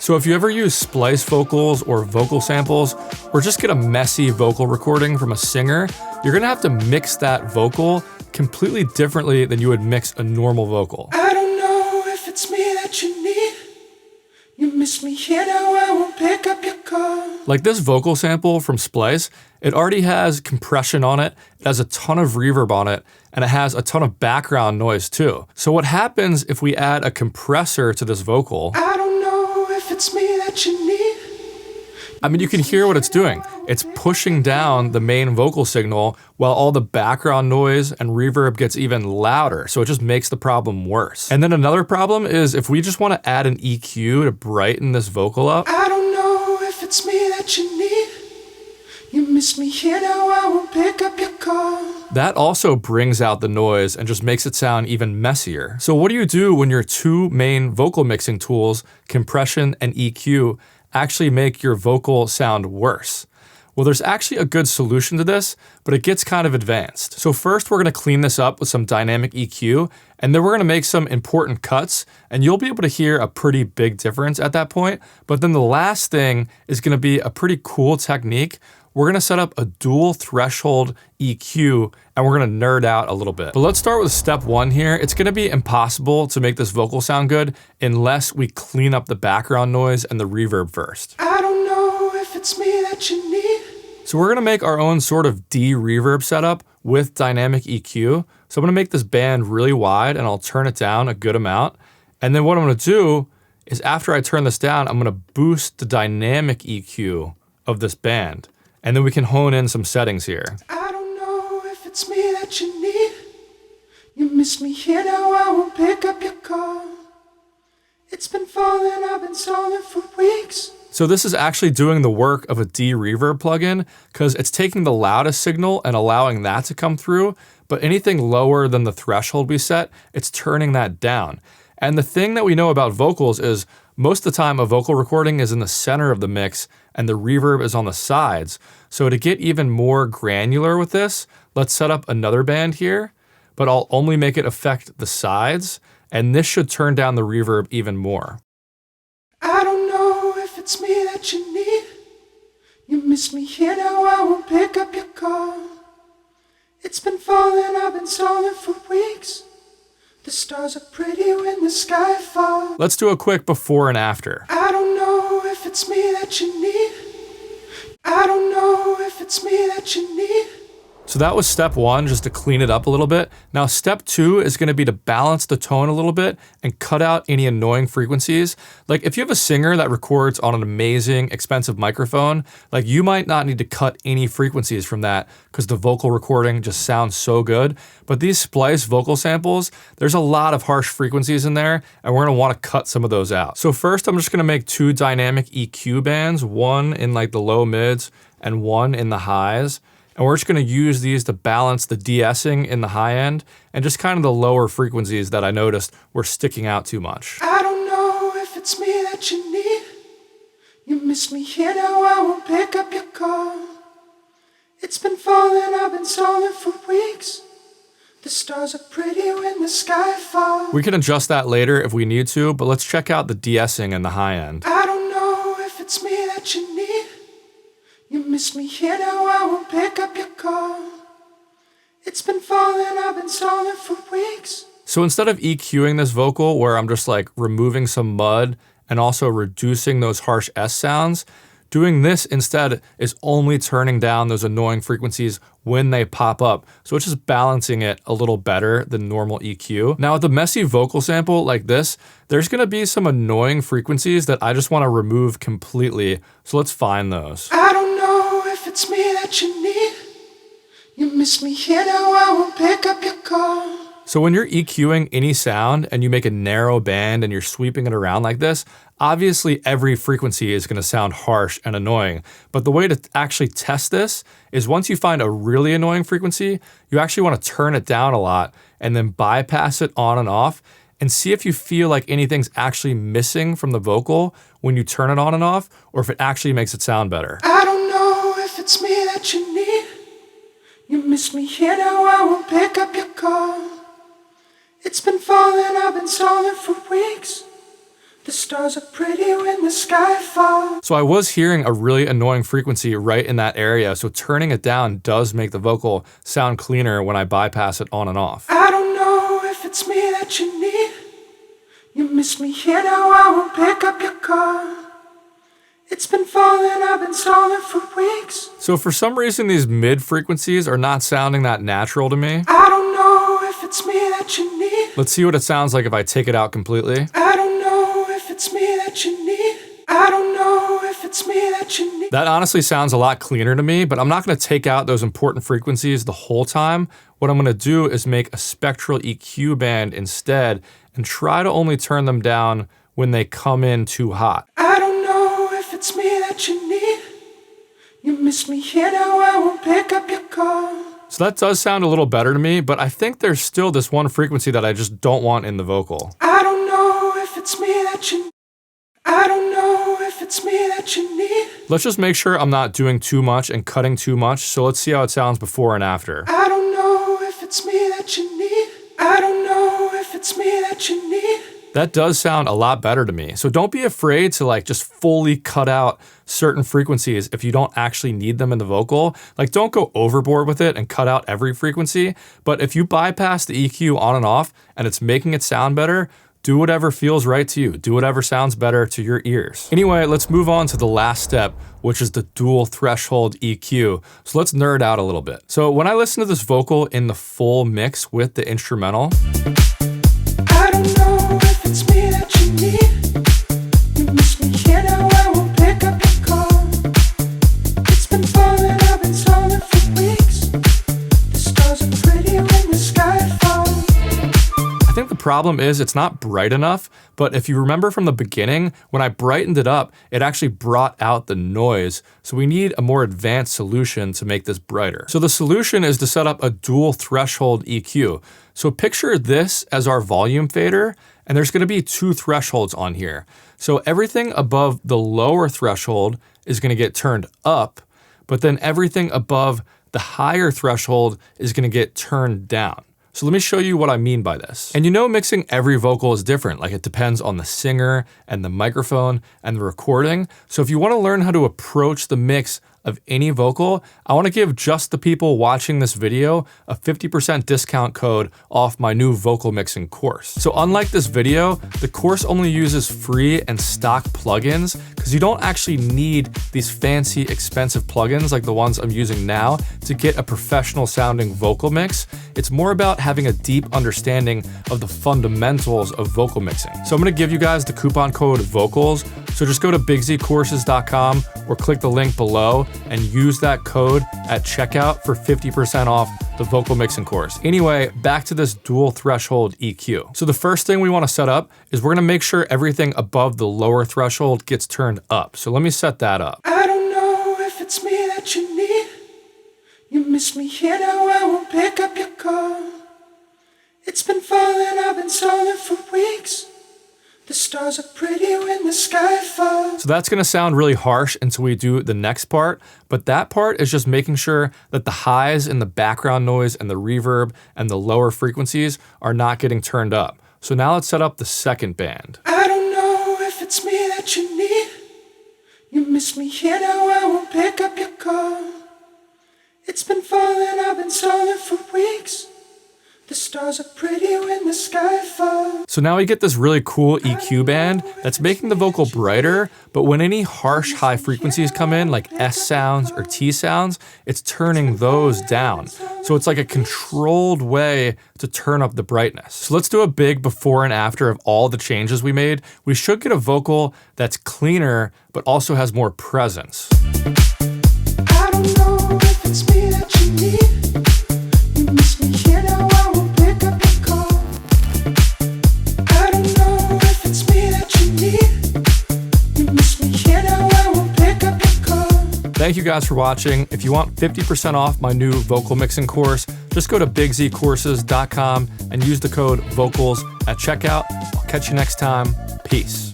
So if you ever use splice vocals or vocal samples, or just get a messy vocal recording from a singer, you're gonna have to mix that vocal completely differently than you would mix a normal vocal. I don't know if it's me that you need. You miss me here now, I won't pick up your call. Like this vocal sample from Splice, it already has compression on it, it has a ton of reverb on it, and it has a ton of background noise too. So what happens if we add a compressor to this vocal? I don't know if it's me that you need. I mean, you can hear what it's doing. It's pushing down the main vocal signal while all the background noise and reverb gets even louder. So it just makes the problem worse. And then another problem is if we just want to add an EQ to brighten this vocal up. I don't know if it's me that you need. You miss me here now, I won't pick up your call. That also brings out the noise and just makes it sound even messier. So what do you do when your two main vocal mixing tools, compression and EQ, actually make your vocal sound worse? Well, there's actually a good solution to this, but it gets kind of advanced. So first we're gonna clean this up with some dynamic EQ, and then we're gonna make some important cuts, and you'll be able to hear a pretty big difference at that point. But then the last thing is gonna be a pretty cool technique. We're gonna set up a dual threshold EQ, and we're gonna nerd out a little bit. But let's start with step one here. It's gonna be impossible to make this vocal sound good unless we clean up the background noise and the reverb first. I don't know if it's me that you need. So we're gonna make our own sort of D-reverb setup with dynamic EQ. So I'm gonna make this band really wide and I'll turn it down a good amount. And then what I'm gonna do is after I turn this down, I'm gonna boost the dynamic EQ of this band. And then we can hone in some settings here. I don't know if it's me that you need. You miss me here now, I won't pick up your call. It's been falling, I've been stalling for weeks. So this is actually doing the work of a D-reverb plugin because it's taking the loudest signal and allowing that to come through, but anything lower than the threshold we set, it's turning that down. And the thing that we know about vocals is most of the time a vocal recording is in the center of the mix and the reverb is on the sides. So to get even more granular with this, let's set up another band here, but I'll only make it affect the sides, and this should turn down the reverb even more. I don't know if it's me that you need. You miss me here now, I won't pick up your call. It's been falling, I've been stalling for weeks. The stars are pretty when the sky falls. Let's do a quick before and after. I don't know if it's me that you need. I don't know if it's me that you need. So that was step one, just to clean it up a little bit. Now step two is gonna be to balance the tone a little bit and cut out any annoying frequencies. Like if you have a singer that records on an amazing, expensive microphone, like you might not need to cut any frequencies from that because the vocal recording just sounds so good. But these Splice vocal samples, there's a lot of harsh frequencies in there and we're gonna wanna cut some of those out. So first I'm just gonna make two dynamic EQ bands, one in like the low mids and one in the highs. And we're just gonna use these to balance the de-essing in the high end and just kind of the lower frequencies that I noticed were sticking out too much. I don't know if it's me that you need. You miss me here now, I won't pick up your call. It's been falling, I've been stalling for weeks. The stars are pretty when the sky falls. We can adjust that later if we need to, but let's check out the de-essing in the high end. I don't know if it's me that you need. You miss me here now, I won't pick up your call. It's been falling, I've been stalling for weeks. So instead of EQing this vocal where I'm just like removing some mud and also reducing those harsh S sounds, doing this instead is only turning down those annoying frequencies when they pop up. So it's just balancing it a little better than normal EQ. Now with a messy vocal sample like this, there's gonna be some annoying frequencies that I just wanna remove completely. So let's find those. I don't know if it's me that you need. You miss me here now, I won't pick up your call. So when you're EQing any sound and you make a narrow band and you're sweeping it around like this, obviously every frequency is gonna sound harsh and annoying. But the way to actually test this is once you find a really annoying frequency, you actually wanna turn it down a lot and then bypass it on and off and see if you feel like anything's actually missing from the vocal when you turn it on and off, or if it actually makes it sound better. I don't know if it's me that you need. You miss me here now, I won't pick up your call. It's been falling, I've been stalling for weeks. The stars are pretty when the sky falls. So I was hearing a really annoying frequency right in that area, so turning it down does make the vocal sound cleaner when I bypass it on and off. I don't know if it's me that you need. You miss me here, now I won't pick up your call. It's been falling, I've been stalling for weeks. So for some reason, these mid frequencies are not sounding that natural to me. I don't know if it's me that you need. Let's see what it sounds like if I take it out completely. I don't know if it's me that you need. I don't know if it's me that you need. That honestly sounds a lot cleaner to me, but I'm not gonna take out those important frequencies the whole time. What I'm gonna do is make a spectral EQ band instead and try to only turn them down when they come in too hot. I don't know if it's me that you need. You miss me here, now I won't pick up your call. So that does sound a little better to me, but I think there's still this one frequency that I just don't want in the vocal. I don't know if it's me that you. I don't know if it's me that you need. Let's just make sure I'm not doing too much and cutting too much, so let's see how it sounds before and after. I don't know if it's me that you need. I don't know if it's me that you need. That does sound a lot better to me. So don't be afraid to like just fully cut out certain frequencies if you don't actually need them in the vocal. Like don't go overboard with it and cut out every frequency. But if you bypass the EQ on and off and it's making it sound better, do whatever feels right to you. Do whatever sounds better to your ears. Anyway, let's move on to the last step, which is the dual threshold EQ. So let's nerd out a little bit. So when I listen to this vocal in the full mix with the instrumental, I don't know if it's me that you need. You miss me here, now I won't pick up your call. It's been falling, I've been stalling for weeks. The stars are pretty when the sky falls. I think the problem is it's not bright enough, but if you remember from the beginning, when I brightened it up, it actually brought out the noise. So we need a more advanced solution to make this brighter. So the solution is to set up a dual threshold EQ. So picture this as our volume fader, and there's gonna be two thresholds on here. So everything above the lower threshold is gonna get turned up, but then everything above the higher threshold is gonna get turned down. So let me show you what I mean by this. And you know, mixing every vocal is different. Like it depends on the singer and the microphone and the recording. So if you want to learn how to approach the mix of any vocal, I want to give just the people watching this video a 50% discount code off my new vocal mixing course. So unlike this video, the course only uses free and stock plugins because you don't actually need these fancy, expensive plugins like the ones I'm using now to get a professional sounding vocal mix. It's more about having a deep understanding of the fundamentals of vocal mixing. So I'm gonna give you guys the coupon code VOCALS. So just go to bigzcourses.com or click the link below and use that code at checkout for 50% off the vocal mixing course. Anyway, back to this dual threshold EQ. So the first thing we want to set up is we're going to make sure everything above the lower threshold gets turned up. So let me set that up. I don't know if it's me that you need. You miss me here, now I won't pick up your call. It's been falling, I've been stalling for weeks. The stars are pretty when the sky falls. So that's gonna sound really harsh until we do the next part, but that part is just making sure that the highs in the background noise and the reverb and the lower frequencies are not getting turned up. So now let's set up the second band. I don't know if it's me that you need. You miss me here, now I won't pick up your call. It's been falling, I've been stalling for weeks. The stars are pretty when the sky falls. So now we get this really cool EQ band that's making the vocal brighter, but when any harsh high frequencies come in, like S sounds or T sounds, it's turning those down. So it's like a controlled way to turn up the brightness. So let's do a big before and after of all the changes we made. We should get a vocal that's cleaner, but also has more presence. I don't know if it's me that you need. You miss me here, now I won't pick up your call. I don't know if it's me that you need. You miss me here, now I won't pick up your call. Thank you guys for watching. If you want 50% off my new vocal mixing course, just go to bigzcourses.com and use the code VOCALS at checkout. I'll catch you next time. Peace.